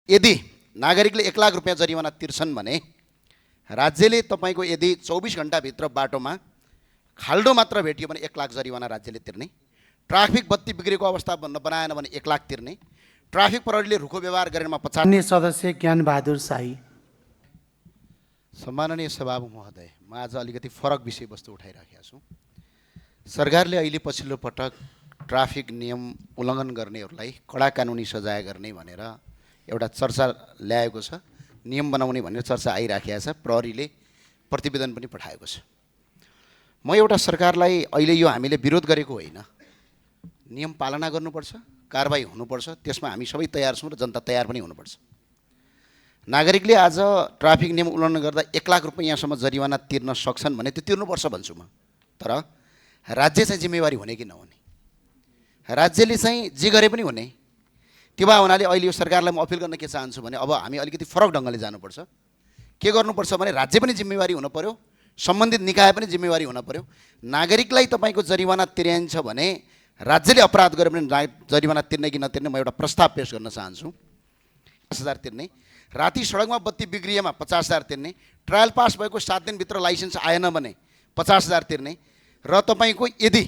यदि नागरिकले 1 लाख रुपैयाँ जरिवाना तिर्छन् भने राज्यले तपाईँको यदि 24 घण्टाभित्र बाटोमा खाल्डो मात्र भेटियो भने 1 लाख जरिवाना राज्यले तिर्ने, ट्राफिक बत्ती बिग्रेको अवस्था बनाएन भने 1 लाख तिर्ने, ट्राफिक प्रहरीले रुखो व्यवहार गरेमा 50। अन्य सदस्य ज्ञान बहादुर शाही। सम्माननीय सभामुख महोदय, म आज अलिकति फरक विषयवस्तु उठाइराखेको छु। सरकारले अहिले पछिल्लो पटक ट्राफिक नियम उल्लङ्घन गर्नेहरूलाई कडा कानुनी सजाय गर्ने भनेर एउटा चर्चा ल्याएको छ, नियम बनाउने भनेर चर्चा आइराखेको छ, प्रहरीले प्रतिवेदन पनि पठाएको छ। म एउटा सरकारलाई अहिले यो हामीले विरोध गरेको होइन, नियम पालना गर्नुपर्छ, कारबाही हुनुपर्छ, त्यसमा हामी सबै तयार छौँ र जनता तयार पनि हुनुपर्छ। नागरिकले आज ट्राफिक नियम उल्लङ्घन गर्दा 1 लाख रुपैयाँसम्म जरिवाना तिर्न सक्छन् भने त्यो तिर्नुपर्छ भन्छु म। तर राज्य चाहिँ जिम्मेवारी हुने कि नहुने, राज्यले चाहिँ जे गरे पनि हुने, त्यो भए हुनाले अहिले यो सरकारलाई म अपिल गर्न के चाहन्छु भने अब हामी अलिकति फरक ढङ्गले जानुपर्छ। के गर्नुपर्छ भने राज्य पनि जिम्मेवारी हुनु पर्यो, सम्बन्धित निकाय पनि जिम्मेवारी हुन पर्यो। नागरिकलाई तपाईँको जरिवाना तिर्याइन्छ भने राज्यले अपराध गर्यो भने जरिवाना तिर्ने कि नतिर्ने म एउटा प्रस्ताव पेश गर्न चाहन्छु। 50,000 तिर्ने, राति सडकमा बत्ती बिग्रिएमा 50,000 तिर्ने, ट्रायल पास भएको 7 दिनभित्र लाइसेन्स आएन भने 50,000 तिर्ने, र तपाईँको यदि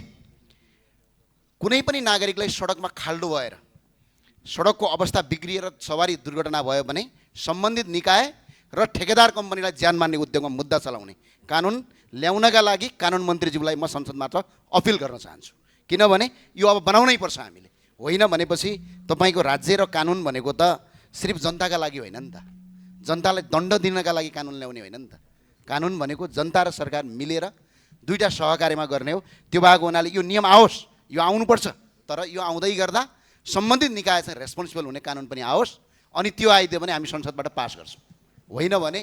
कुनै पनि नागरिकलाई सडकमा खाल्डो भएर सडकको अवस्था बिग्रिएर सवारी दुर्घटना भयो भने सम्बन्धित निकाय र ठेकेदार कम्पनीलाई ज्यान मार्ने उद्योगमा मुद्दा चलाउने कानुन ल्याउनका लागि कानुन मन्त्रीज्यूलाई म संसदबाट अपिल गर्न चाहन्छु। किनभने यो अब बनाउनै पर्छ हामीले, होइन भनेपछि तपाईँको राज्य र कानुन भनेको त सिर्फ जनताका लागि होइन नि त, जनतालाई दण्ड दिनका लागि कानुन ल्याउने होइन नि त। कानुन भनेको जनता र सरकार मिलेर दुईटा सहकार्यमा गर्ने हो। त्यो भएको हुनाले यो नियम आओस्, यो आउनुपर्छ, तर यो आउँदै गर्दा सम्बन्धित निकाय चाहिँ रेस्पोन्सिबल हुने कानुन पनि आओस्, अनि त्यो आइदियो भने हामी संसदबाट पास गर्छौँ। होइन भने